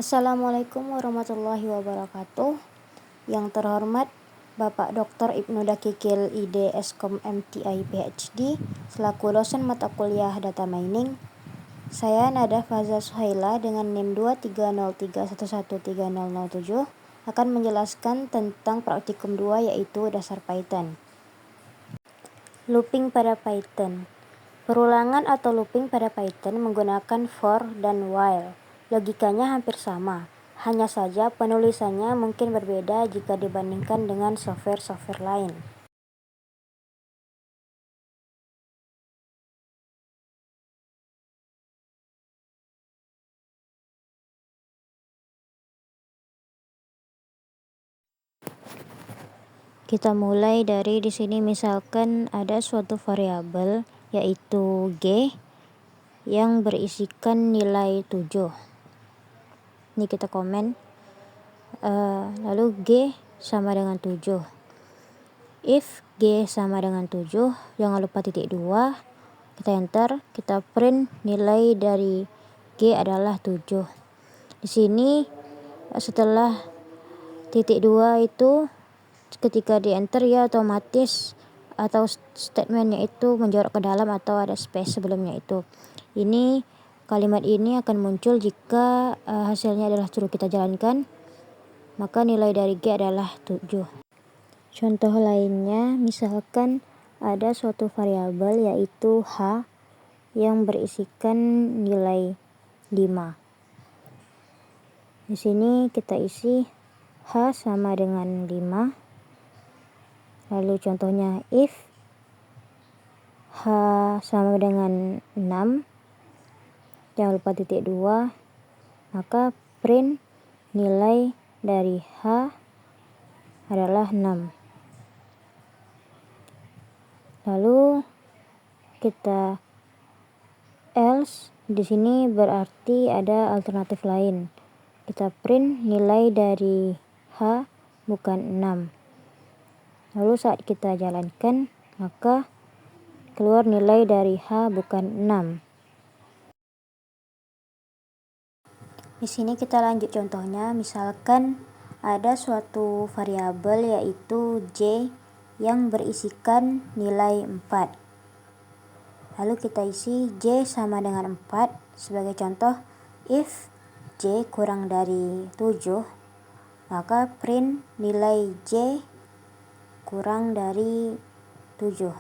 Assalamualaikum warahmatullahi wabarakatuh. Yang terhormat Bapak Dr. Ibnu Dakikil ID Eskom MTI PhD selaku dosen mata kuliah Data Mining. Saya Nada Faza Suhaila dengan NIM 2303113007 akan menjelaskan tentang praktikum 2 yaitu dasar Python. Looping pada Python. Perulangan atau looping pada Python menggunakan for dan while. Logikanya hampir sama, hanya saja penulisannya mungkin berbeda jika dibandingkan dengan software-software lain. Kita mulai dari di sini, misalkan ada suatu variabel yaitu G yang berisikan nilai 7. Ini kita komen. Lalu G sama dengan 7. If G sama dengan 7, jangan lupa titik 2. Kita enter, kita print nilai dari G adalah 7. Di sini setelah titik 2 itu ketika di enter ya otomatis atau statementnya itu menjorok ke dalam atau ada space sebelumnya itu. Ini kalimat ini akan muncul jika hasilnya adalah true. Kita jalankan, maka nilai dari G adalah 7. Contoh lainnya, misalkan ada suatu variabel yaitu H yang berisikan nilai 5. Di sini kita isi H sama dengan 5. Lalu contohnya if H sama dengan 6, jangan lupa titik 2, maka print nilai dari H adalah 6. Lalu kita else, di sini berarti ada alternatif lain. Kita print nilai dari H bukan 6. Lalu saat kita jalankan, maka keluar nilai dari H bukan 6. Di sini kita lanjut contohnya, misalkan ada suatu variabel yaitu J yang berisikan nilai 4. Lalu kita isi J sama dengan 4. Sebagai contoh, if J kurang dari 7, maka print nilai J kurang dari 7.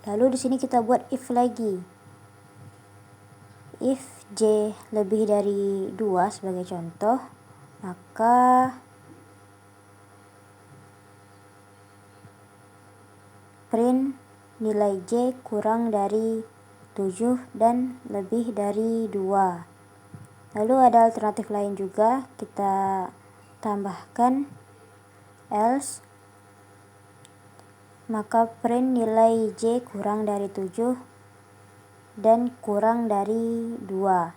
Lalu di sini kita buat if lagi. If J lebih dari 2 sebagai contoh, maka print nilai J kurang dari 7 dan lebih dari 2. Lalu ada alternatif lain juga, kita tambahkan else, maka print nilai J kurang dari 7 dan kurang dari 2.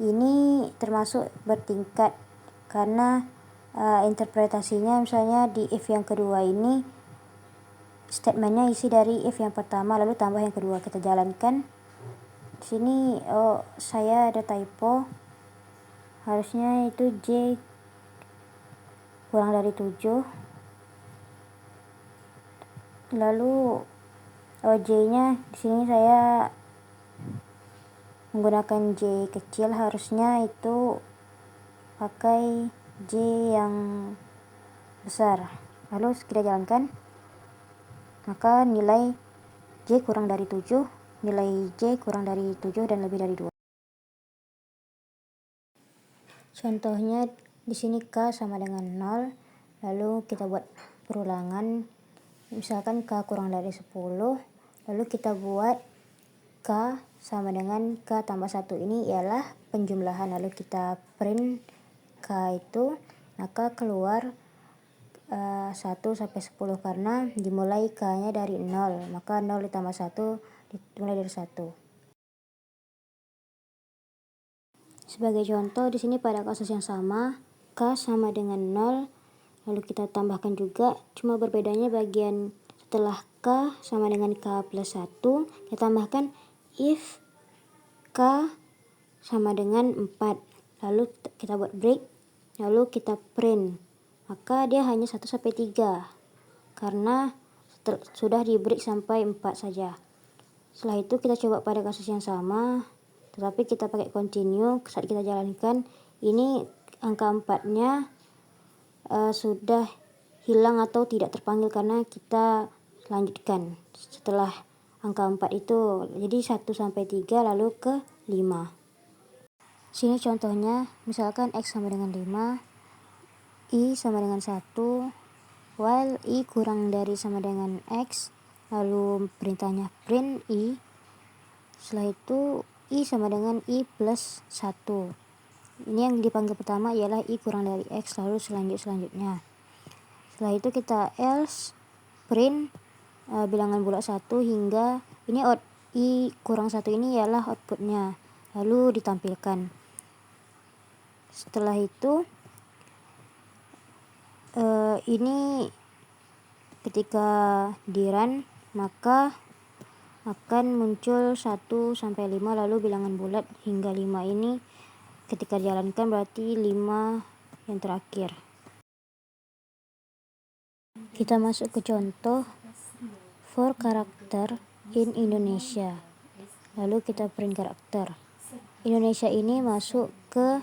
Ini termasuk bertingkat karena interpretasinya misalnya di if yang kedua ini statementnya isi dari if yang pertama lalu tambah yang kedua. Kita jalankan. Di sini saya ada typo, harusnya itu J kurang dari 7. Lalu J-nya di sini saya menggunakan J kecil, harusnya itu pakai J yang besar. Lalu kita jalankan, maka nilai J kurang dari 7, nilai J kurang dari 7 dan lebih dari 2. Contohnya di sini K sama dengan 0. Lalu kita buat perulangan, misalkan K kurang dari 10. Lalu kita buat K sama dengan K tambah 1. Ini ialah penjumlahan. Lalu kita print K itu, maka keluar 1 sampai 10 karena dimulai K-nya dari 0, maka 0 ditambah 1 dimulai dari 1. Sebagai contoh di sini pada kasus yang sama, K sama dengan 0, lalu kita tambahkan juga, cuma berbedanya bagian setelah K sama dengan K plus 1, kita tambahkan if K sama dengan 4. Lalu kita buat break, lalu kita print. Maka dia hanya 1 sampai 3 karena sudah di break sampai 4 saja. Setelah itu kita coba pada kasus yang sama, tetapi kita pakai continue. Saat kita jalankan, ini angka 4-nya sudah hilang atau tidak terpanggil karena kita lanjutkan setelah angka 4 itu. Jadi 1 sampai 3 lalu ke 5. Sini contohnya, misalkan X sama dengan 5, Y sama dengan 1, while Y kurang dari sama dengan X, lalu perintahnya print Y. Setelah itu Y sama dengan Y plus 1. Ini yang dipanggil pertama ialah Y kurang dari X, lalu selanjutnya. Setelah itu kita else print bilangan bulat 1 hingga ini Y kurang 1 ini ialah outputnya, lalu ditampilkan. Setelah itu ini ketika di run maka akan muncul 1 sampai 5 lalu bilangan bulat hingga 5 ini ketika dijalankan berarti 5 yang terakhir. Kita masuk ke contoh for karakter in Indonesia. Lalu kita print karakter. Indonesia ini masuk ke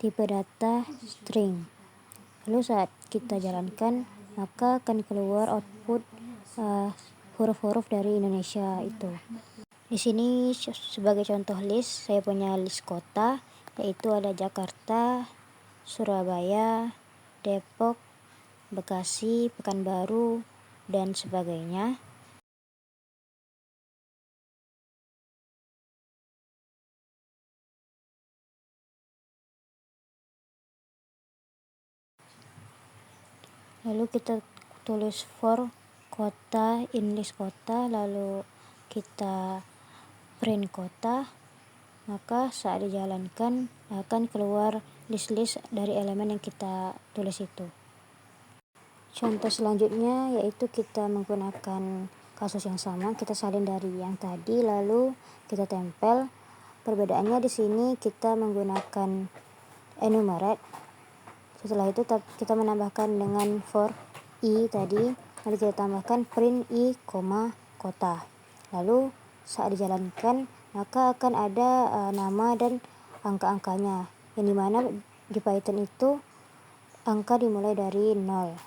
tipe data string. Lalu saat kita jalankan maka akan keluar output huruf-huruf dari Indonesia itu. Di sini sebagai contoh list, saya punya list kota, yaitu ada Jakarta, Surabaya, Depok, Bekasi, Pekanbaru, dan sebagainya. Lalu kita tulis for kota in list kota, lalu kita print kota, maka saat dijalankan akan keluar list-list dari elemen yang kita tulis itu. Contoh selanjutnya yaitu kita menggunakan kasus yang sama, kita salin dari yang tadi lalu kita tempel. Perbedaannya di sini kita menggunakan enumerate. Setelah itu kita menambahkan dengan for I tadi, lalu kita tambahkan print I, kota. Lalu saat dijalankan maka akan ada nama dan angka-angkanya, yang dimana di Python itu angka dimulai dari 0.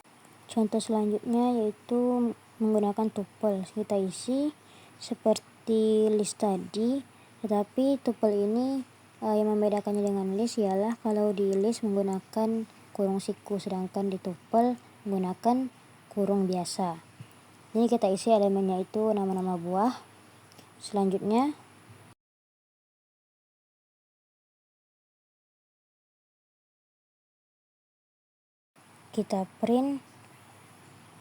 Contoh selanjutnya yaitu menggunakan tuple. Kita isi seperti list tadi, tetapi tuple ini yang membedakannya dengan list ialah kalau di list menggunakan kurung siku, sedangkan di tuple menggunakan kurung biasa. Ini kita isi elemennya itu nama-nama buah. Selanjutnya kita print.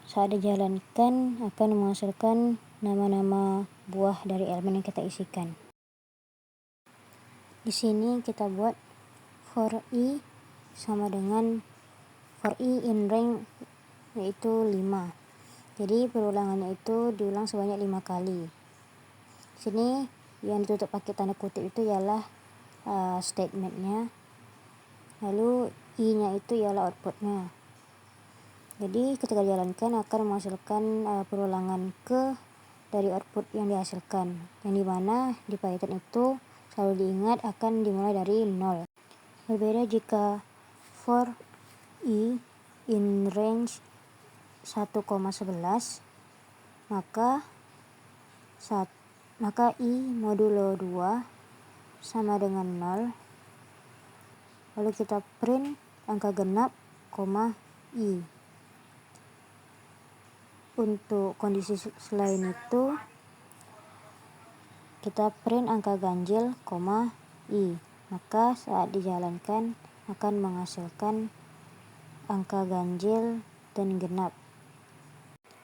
Saat dijalankan akan menghasilkan nama-nama buah dari elemen yang kita isikan. Di sini kita buat for I sama dengan for I in range yaitu 5. Jadi perulangannya itu diulang sebanyak 5 kali. Di sini yang ditutup pakai tanda kutip itu ialah statementnya. Lalu I-nya itu ialah outputnya. Jadi ketika dijalankan akan menghasilkan perulangan ke dari output yang dihasilkan, yang dimana di Python itu selalu diingat akan dimulai dari 0. Berbeda jika for I in range 1,11 maka I modulo 2 sama dengan 0. Lalu kita print angka genap, I. Untuk kondisi selain itu kita print angka ganjil, I. Maka saat dijalankan akan menghasilkan angka ganjil dan genap.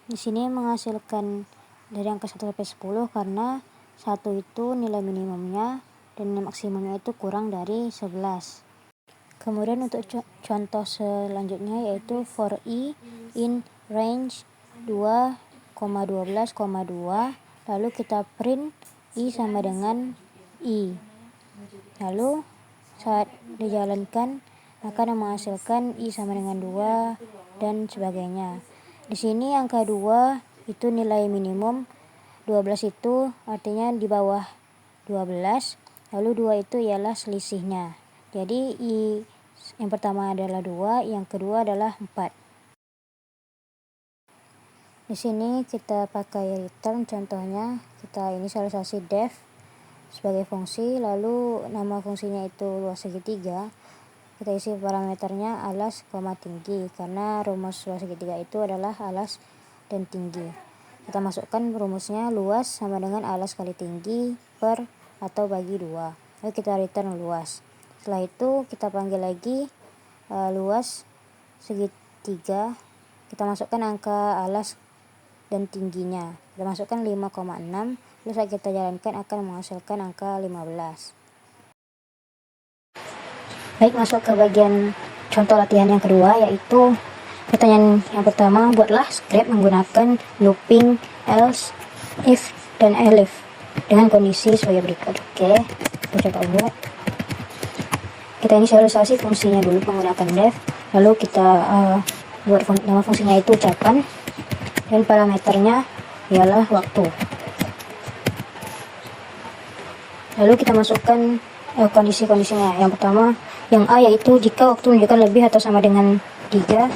Di sini menghasilkan dari angka 1 sampai 10 karena 1 itu nilai minimumnya dan nilai maksimumnya itu kurang dari 11. Kemudian untuk contoh selanjutnya yaitu for I in range 2,12,2, lalu kita print I sama dengan I. Lalu saat dijalankan akan menghasilkan I sama dengan 2 dan sebagainya. Di sini angka 2 itu nilai minimum, 12 itu artinya di bawah 12, lalu 2 itu ialah selisihnya. Jadi I yang pertama adalah 2, yang kedua adalah 4. Di sini kita pakai return, contohnya kita inisialisasi def sebagai fungsi, lalu nama fungsinya itu luas segitiga. Kita isi parameternya alas, tinggi, karena rumus luas segitiga itu adalah alas dan tinggi. Kita masukkan rumusnya luas sama dengan alas kali tinggi per atau bagi 2. Lalu kita return luas. Setelah itu kita panggil lagi luas segitiga. Kita masukkan angka alas dan tingginya. Kita masukkan 5,6. Lalu saat kita jalankan akan menghasilkan angka 15. Baik, masuk ke bagian contoh latihan yang kedua, yaitu pertanyaan yang pertama, buatlah script menggunakan looping, else, if, dan elif dengan kondisi sebagai berikut. Oke, kita coba buat. Kita inisialisasi fungsinya dulu menggunakan def, lalu kita buat nama fungsinya itu ucapan, dan parameternya ialah waktu. Lalu kita masukkan kondisi-kondisinya. Yang pertama, yang A, yaitu jika waktu menunjukkan lebih atau sama dengan 3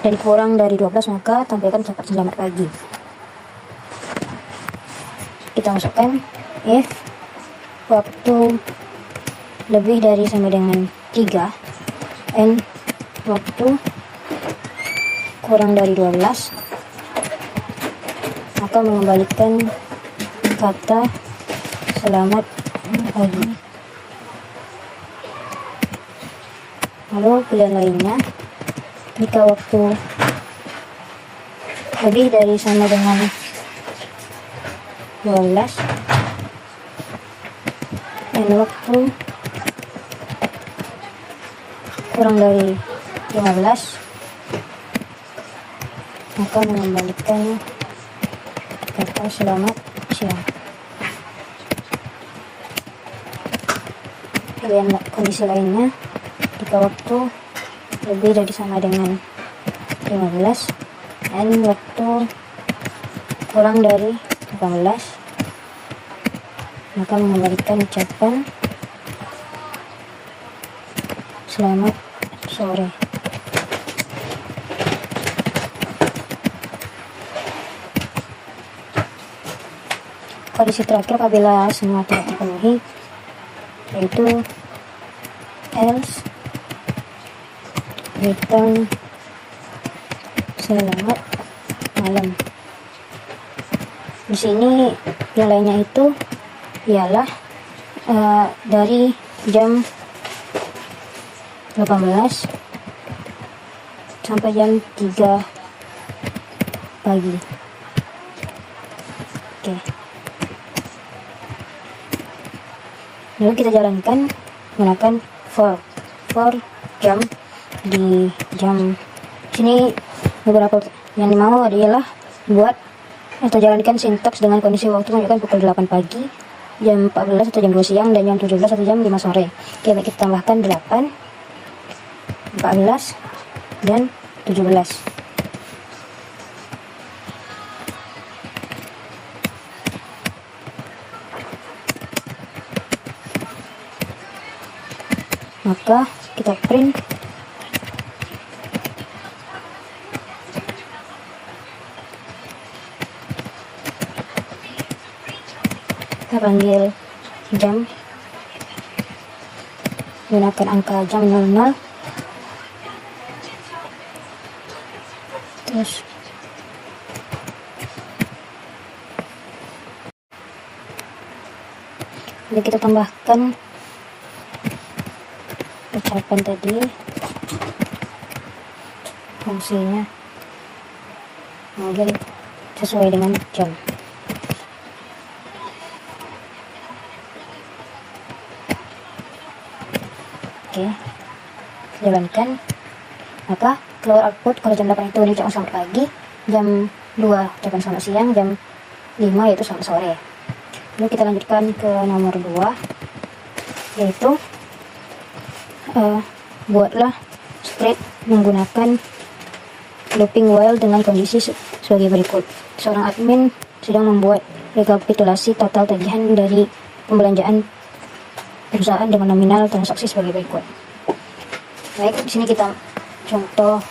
dan kurang dari 12, maka tampilkan ucapan selamat pagi. Kita masukkan if waktu lebih dari sama dengan 3 and waktu kurang dari 12, maka mengembalikan kata selamat pagi. Lalu pilihan lainnya, jika waktu lebih dari sama dengan 12 dan waktu kurang dari 15, maka mengembalikan kata selamat siang. Pilihan kondisi lainnya, jika waktu lebih dari sama dengan 15 dan waktu kurang dari 18, maka mengembalikan ucapan selamat sore. Kondisi terakhir apabila semua telah terpenuhi, yaitu else return selamat malam. Di sini nilainya itu ialah dari jam 18 sampai jam 3 pagi. Oke. Lalu kita jalankan menggunakan for jam. Di jam sini beberapa yang dimau adalah buat atau jalankan sintaks dengan kondisi waktu menunjukkan pukul 8 pagi, jam 14 atau jam 2 siang, dan jam 17 atau jam 5 sore. Oke, baik, kita tambahkan 8, 14, dan 17. Maka kita print kita panggil jam gunakan angka jam 00, terus jadi kita tambahkan ucapan tadi, fungsinya manggil sesuai dengan jam. Oke, jalankan. Maka keluar output kalau jam 8 itu ucapan selamat pagi, jam 2 ucapan selamat siang, jam 5 yaitu selamat sore. Lalu kita lanjutkan ke nomor 2, yaitu buatlah script menggunakan looping while dengan kondisi sebagai berikut. Seorang admin sedang membuat rekapitulasi total tagihan dari pembelanjaan perusahaan dengan nominal transaksi sebagai berikut. Baik, di sini kita contoh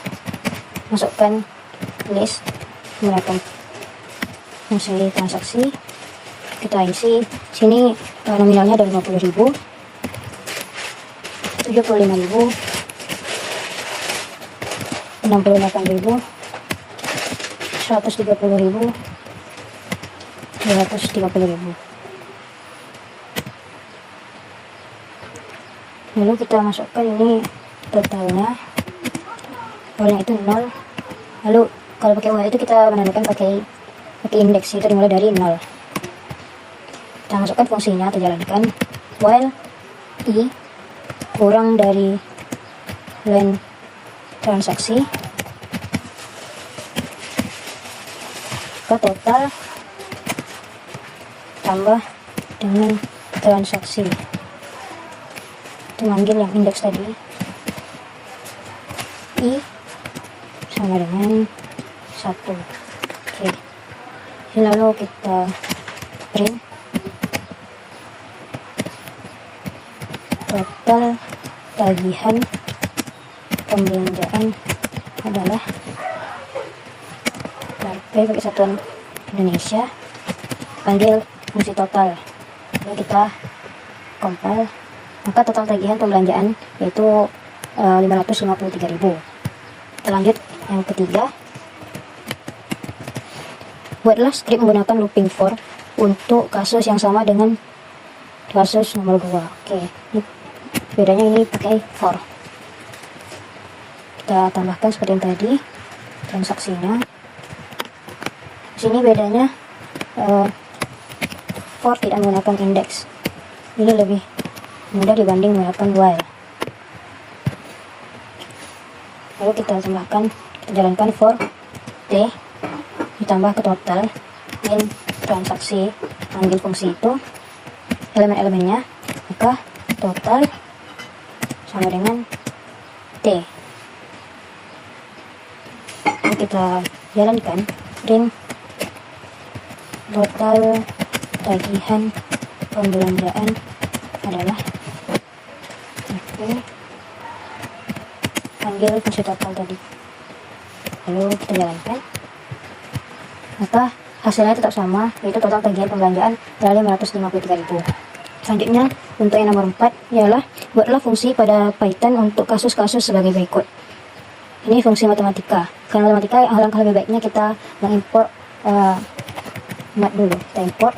masukkan list menggunakan fungsi transaksi. Kita isi sini nominalnya dari 50.000, 75.000, 68.000, 130.000, 230.000. Lalu kita masukkan ini totalnya, awalnya itu 0. Lalu kalau pakai while itu kita menandakan pakai indeks, itu dimulai dari 0. Kita masukkan fungsinya atau jalankan while i kurang dari line transaksi ke total tambah dengan transaksi. Itu manggil yang indeks tadi, i sama dengan 1. Oke. Lalu kita print total tagihan pembelanjaan adalah pakai satuan Indonesia, panggil fungsi total. Lalu kita compile, maka total tagihan pembelanjaan yaitu 553.000. Kita lanjut yang ketiga, buatlah script menggunakan looping for untuk kasus yang sama dengan kasus nomor 2. Oke, bedanya ini pakai for. Kita tambahkan seperti yang tadi transaksinya. Di sini bedanya for tidak menggunakan indeks. Ini lebih mudah dibanding menggunakan while. Lalu kita tambahkan, kita jalankan for t ditambah ke total in transaksi, ambil fungsi itu elemen-elemennya, maka total sama dengan t. Lalu kita jalankan print total tagihan pembelanjaan adalah panggil fungsi total tadi. Lalu kita jalankan, maka hasilnya tetap sama, yaitu total tagihan pembelanjaan adalah 553.000. Selanjutnya untuk yang nomor 4 ialah buatlah fungsi pada Python untuk kasus-kasus sebagai berikut. Ini fungsi matematika. Karena matematika alangkah lebih baiknya kita mengimport mat dulu. Kita import.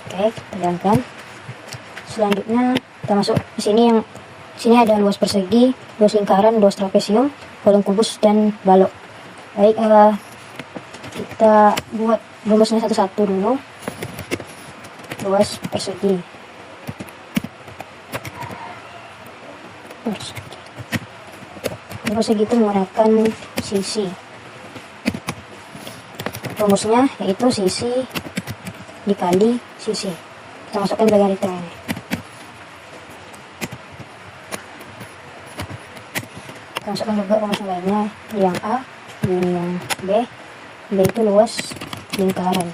Oke, kita jalankan. Selanjutnya kita masuk di sini, yang sini ada luas persegi, luas lingkaran, luas trapesium, kolom kubus dan balok. Baik, kita buat rumusnya satu-satu dulu. Luas persegi. Persegi itu menggunakan sisi. Rumusnya yaitu sisi dikali sisi. Kita masukkan bagian return ini. Kita masukkan juga rumus lainnya, yang A, ini yang B. B itu luas lingkaran.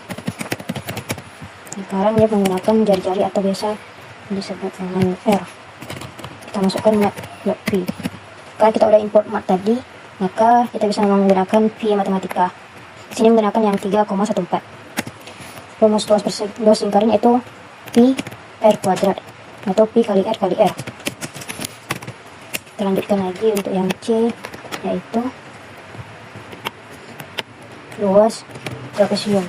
Lingkaran dia menggunakan jari-jari atau biasa disebut dengan R. Kita masukkan mat.p. Karena kita udah import mat tadi, maka kita bisa menggunakan V matematika. Di sini menggunakan yang 3,14. Rumus luas lingkaran yaitu pi r kuadrat atau pi kali r kali r. Kita lanjutkan lagi untuk yang C, yaitu luas trapesium.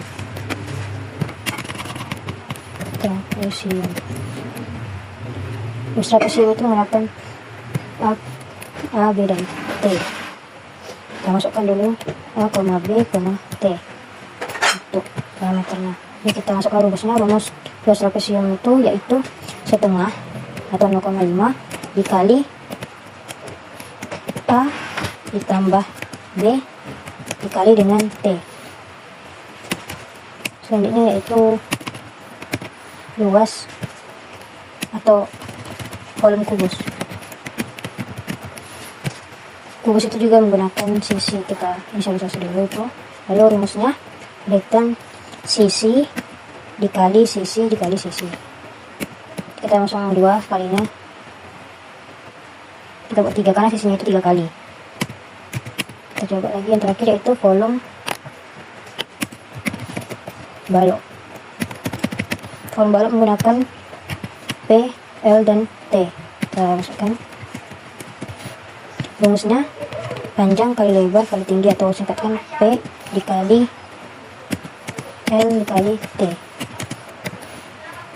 Luas trapesium itu menggunakan A, B, dan T. Kita masukkan dulu A, B, T untuk parameternya. Ini kita masukkan rumusnya. Rumus luas trapesium itu yaitu setengah atau 0,5 dikali A ditambah B dikali dengan T. Selanjutnya yaitu luas atau volume kubus. Kubus itu juga menggunakan sisi, kita inisialisasi dulu itu. Lalu rumusnya berikan sisi dikali sisi dikali sisi. Kita langsung 2 kalinya. Kita buat 3 karena sisinya itu 3 kali. Kita coba lagi yang terakhir, yaitu volume balok. Volume balok menggunakan P, L, dan T. Kita masukkan rumusnya panjang kali lebar kali tinggi, atau singkatkan P dikali L dikali T.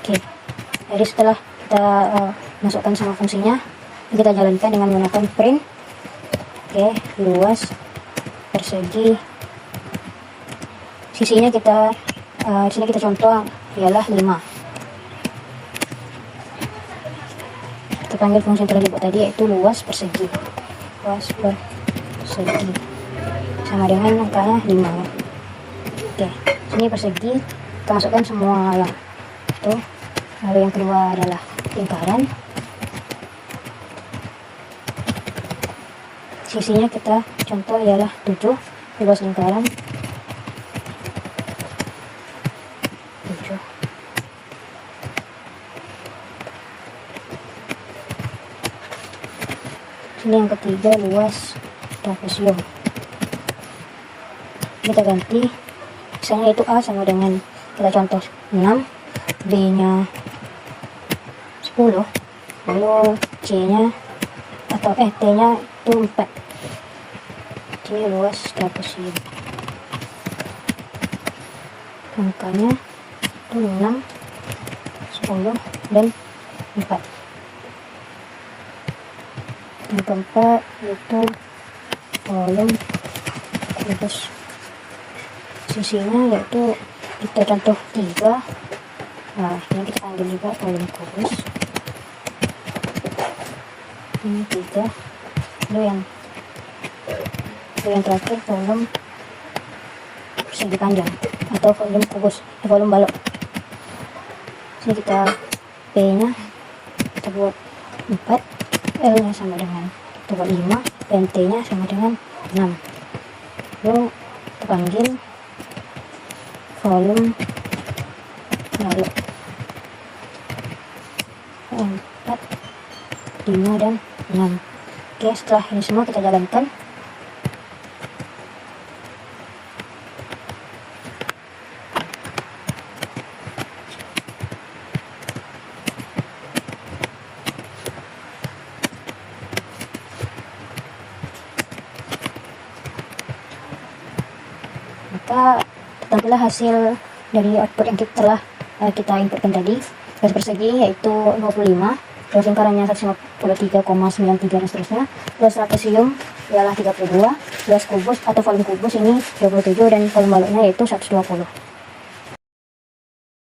Oke, jadi setelah kita masukkan semua fungsinya, kita jalankan dengan menggunakan print. Oke, luas persegi, sisinya kita di sini kita contoh ialah 5. Kita panggil fungsi yang telah dibuat tadi, yaitu luas persegi. Luas persegi sama dengan angkanya 5. Oke, sini persegi, kita masukkan semua yang itu. Lalu yang kedua adalah lingkaran. Sisinya kita contoh ialah 7. Luas lingkaran 7. Ini yang ketiga, luas trapesium. Kita ganti, misalnya itu A sama dengan, kita contoh 6, B nya 10, lalu C nya atau T nya itu 4. Ini luas trapesium, angkanya itu 6, 10, dan 4. Yang keempat itu volume kubus. Sisinya yaitu kita contoh 3. Nah, ini kita panggil juga volume kubus. Ini 3. Lalu yang terakhir volume persegi panjang atau volume kubus, volume balok. Sini kita P nya kita buat 4, L nya sama dengan kita buat 5, dan T nya sama dengan 6. Lalu kita panggil volume balok 4, 5, dan 6. Oke, setelah ini semua kita jalankan. Maka tampillah hasil dari output yang kita inputkan tadi. Garis persegi yaitu 25, luas lingkarannya 153,93 dan seterusnya. Luas trapesium ialah 32, luas kubus atau volume kubus ini 27, dan volume baloknya yaitu 120.